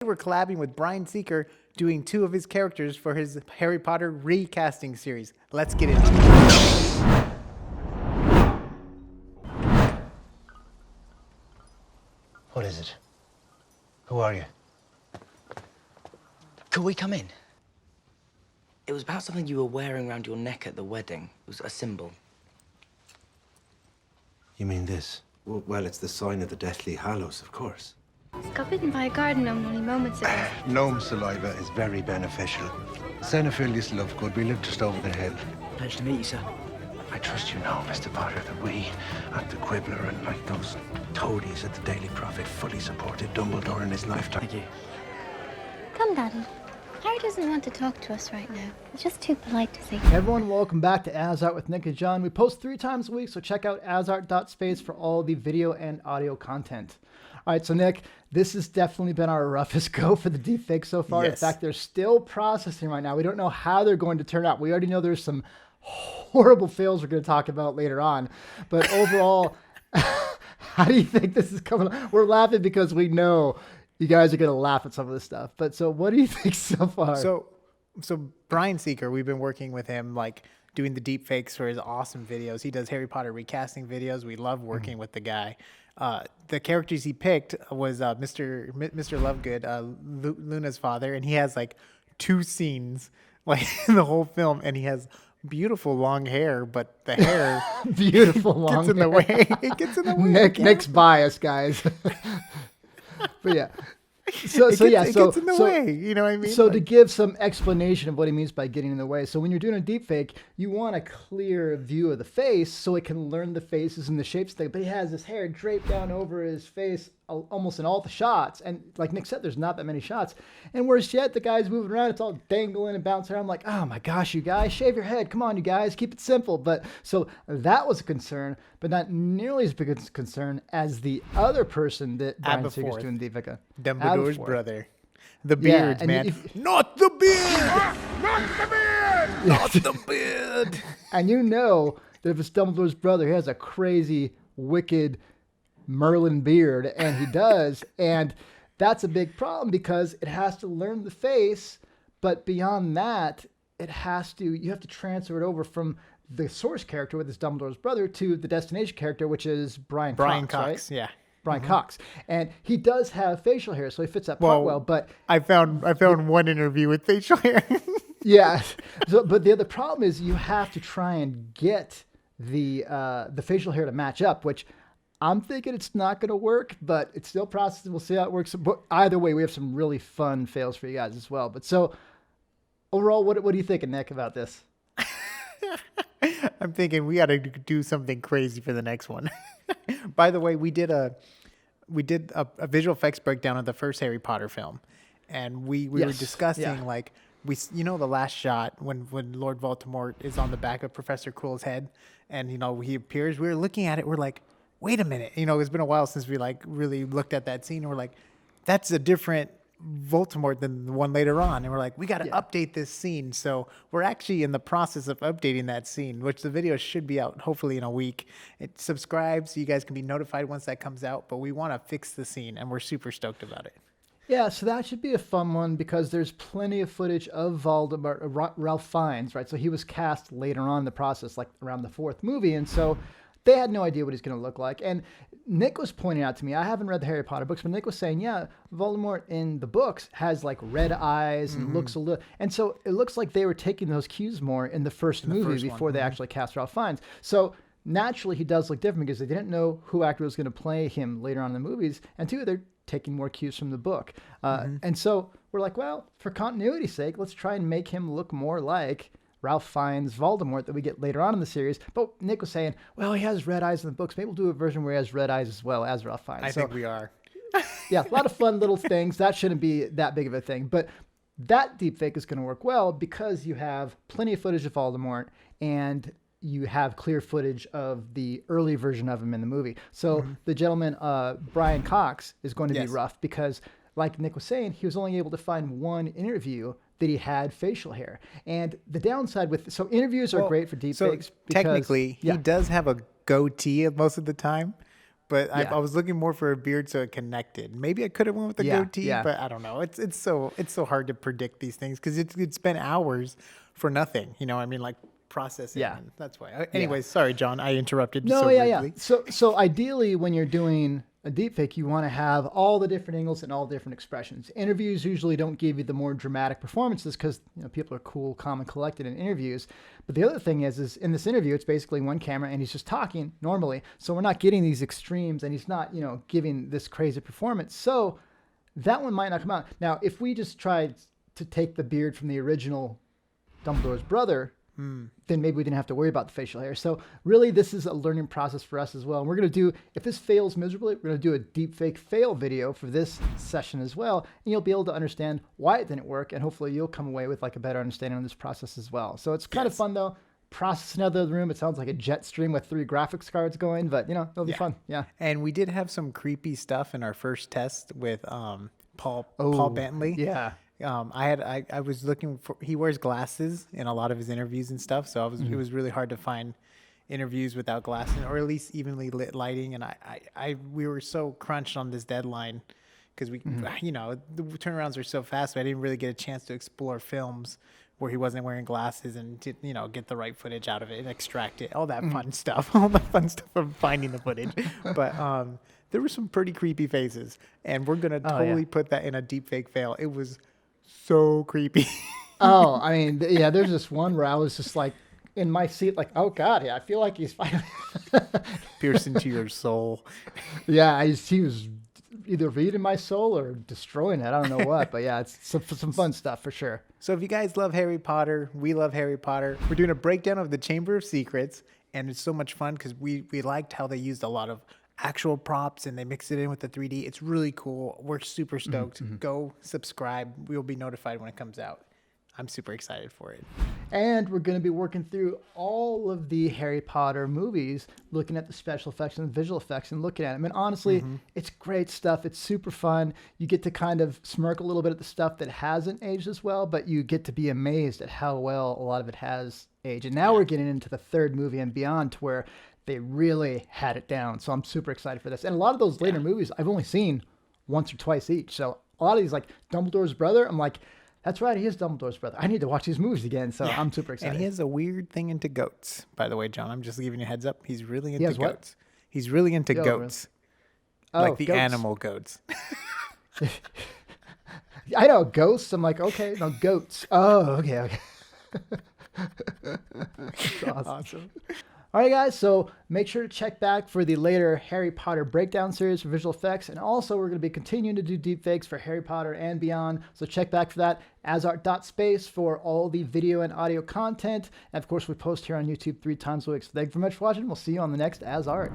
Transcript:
We're collabing with Bryan Seeker, doing 2 of his characters for his Harry Potter recasting series. Let's get into it. What is it? Who are you? Could we come in? It was about something you were wearing around your neck at the wedding. It was a symbol. You mean this? Well, it's the sign of the Deathly Hallows, of course. I got bitten by a garden gnome only moments ago. Gnome saliva is very beneficial. Xenophilius Lovegood, we live just over the hill. Pleasure to meet you, sir. I trust you know, Mr. Potter, that we at the Quibbler and like those toadies at the Daily Prophet fully supported Dumbledore in his lifetime. Thank you. Come, Daddy. Harry doesn't want to talk to us right now. He's just too polite to say. Hey everyone, welcome back to AsArt with Nick and John. We post 3 times a week, so check out asart.space for all the video and audio content. All right, so Nick, this has definitely been our roughest go for the deepfake so far. Yes. In fact, they're still processing right now. We don't know how they're going to turn out. We already know there's some horrible fails we're going to talk about later on. But overall, how do you think this is coming? We're laughing because we know you guys are going to laugh at some of this stuff. But so what do you think so far? So Bryan Seeker, we've been working with him, like doing the deep fakes for his awesome videos. He does Harry Potter recasting videos. We love working with the guy. The characters he picked was Mr. Lovegood, Luna's father, and he has like 2 scenes like in the whole film, and he has beautiful long hair, but the hair beautiful long gets in the way. It gets in the way. Nick's bias, guys. But yeah. It gets in the way. You know what I mean? So to give some explanation of what he means by getting in the way. So when you're doing a deepfake, you want a clear view of the face so it can learn the faces and the shapes. But he has this hair draped down over his face almost in all the shots. And like Nick said, there's not that many shots. And worse yet, the guy's moving around. It's all dangling and bouncing around. I'm like, oh my gosh, you guys, shave your head. Come on, you guys, keep it simple. But so that was a concern, but not nearly as big a concern as the other person that Bryan Seeker's doing deepfake. Dumbledore's brother. The beards, man. Not the beard! Not the beard! Not the beard! And you know that if it's Dumbledore's brother, he has a crazy, wicked Merlin beard, and he does. And that's a big problem because it has to learn the face, but beyond that, you have to transfer it over from the source character, with his Dumbledore's brother, to the destination character, which is Brian Cox, right? Yeah. Brian Cox, and he does have facial hair, so he fits that part well. But I found one interview with facial hair. Yeah, but the other problem is you have to try and get the facial hair to match up, which I'm thinking it's not going to work, but it's still processing. We'll see how it works. But either way, we have some really fun fails for you guys as well. But so overall, what are you thinking, Nick, about this? I'm thinking we got to do something crazy for the next one. By the way, we did a visual effects breakdown of the first Harry Potter film, and we were discussing like the last shot when Lord Voldemort is on the back of Professor Quirrell's head, and he appears. We were looking at it. We're like, wait a minute. It's been a while since we like really looked at that scene. And we're like, that's a different Voldemort than the one later on, and we're like, we got to update this scene. So we're actually in the process of updating that scene, which the video should be out hopefully in a week. Subscribe so you guys can be notified once that comes out, but we want to fix the scene, and we're super stoked about it. Yeah, so that should be a fun one because there's plenty of footage of Voldemort, Ralph Fiennes, right? So he was cast later on in the process, like around the 4th movie, and so they had no idea what he's going to look like. And Nick was pointing out to me, I haven't read the Harry Potter books, but Nick was saying, yeah, Voldemort in the books has like red eyes and looks a little, and so it looks like they were taking those cues more in the first movie before they actually cast Ralph Fiennes. So naturally he does look different because they didn't know who actor was going to play him later on in the movies, and 2, they're taking more cues from the book. And so we're like, well, for continuity's sake, let's try and make him look more like Ralph Fiennes' Voldemort that we get later on in the series. But Nick was saying, well, he has red eyes in the books. Maybe we'll do a version where he has red eyes as well as Ralph Fiennes. I think we are. Yeah, a lot of fun little things. That shouldn't be that big of a thing. But that deepfake is going to work well because you have plenty of footage of Voldemort and you have clear footage of the early version of him in the movie. So the gentleman, Brian Cox, is going to be rough because, like Nick was saying, he was only able to find one interview that he had facial hair. And the downside so interviews are great for deepfakes. So technically, he does have a goatee most of the time, but I was looking more for a beard so it connected. Maybe I could have went with a goatee, but I don't know. It's so hard to predict these things because it's been hours for nothing. You know, I mean, like processing. Yeah. And that's why. Anyways, sorry, John, I interrupted. No, so rudely. So ideally, when you're doing a deepfake, you want to have all the different angles and all different expressions. Interviews usually don't give you the more dramatic performances because people are cool, calm, and collected in interviews. But the other thing is in this interview, it's basically one camera and he's just talking normally. So we're not getting these extremes and he's not, giving this crazy performance. So that one might not come out. Now, if we just tried to take the beard from the original Dumbledore's brother, then maybe we didn't have to worry about the facial hair. So really, this is a learning process for us as well. And we're going to do, if this fails miserably, we're going to do a deepfake fail video for this session as well. And you'll be able to understand why it didn't work. And hopefully you'll come away with like a better understanding of this process as well. So it's kind of fun though. Processing out of the room. It sounds like a jet stream with 3 graphics cards going, but it'll be fun. Yeah. And we did have some creepy stuff in our first test with Paul Bentley. Yeah. I was looking for, he wears glasses in a lot of his interviews and stuff. So it was really hard to find interviews without glasses or at least evenly lit lighting. And we were so crunched on this deadline because the turnarounds are so fast. So I didn't really get a chance to explore films where he wasn't wearing glasses and to, get the right footage out of it and extract it, all that fun stuff from finding the footage. But, there were some pretty creepy faces and we're going to totally put that in a deepfake fail. It was so creepy. I mean, there's this one where I was just like in my seat, like, oh God, I feel like he's finally pierced into your soul. Yeah, he was either reading my soul or destroying it. I don't know what, but yeah, it's some fun stuff for sure. So if you guys love Harry Potter, we love Harry Potter. We're doing a breakdown of the Chamber of Secrets, and it's so much fun because we liked how they used a lot of actual props and they mix it in with the 3D. It's really cool. We're super stoked. Go subscribe. We'll be notified when it comes out. I'm super excited for it. And we're going to be working through all of the Harry Potter movies, looking at the special effects and the visual effects and looking at them. And honestly, it's great stuff. It's super fun. You get to kind of smirk a little bit at the stuff that hasn't aged as well, but you get to be amazed at how well a lot of it has aged. And now we're getting into the 3rd movie and beyond to where they really had it down. So I'm super excited for this. And a lot of those later movies I've only seen once or twice each. So a lot of these, like Dumbledore's brother, I'm like, that's right, he is Dumbledore's brother. I need to watch these movies again. So I'm super excited. And he has a weird thing into goats, by the way, John. I'm just giving you a heads up. He's really into goats. He's really into goats. Really? Like the goats. Animal goats. I know, ghosts. I'm like, okay, no, goats. Oh, okay. That's awesome. All right, guys, so make sure to check back for the later Harry Potter breakdown series for visual effects. And also, we're going to be continuing to do deepfakes for Harry Potter and beyond. So check back for that. AsArt.space for all the video and audio content. And of course, we post here on YouTube 3 times a week. So thank you very much for watching. We'll see you on the next AsArt.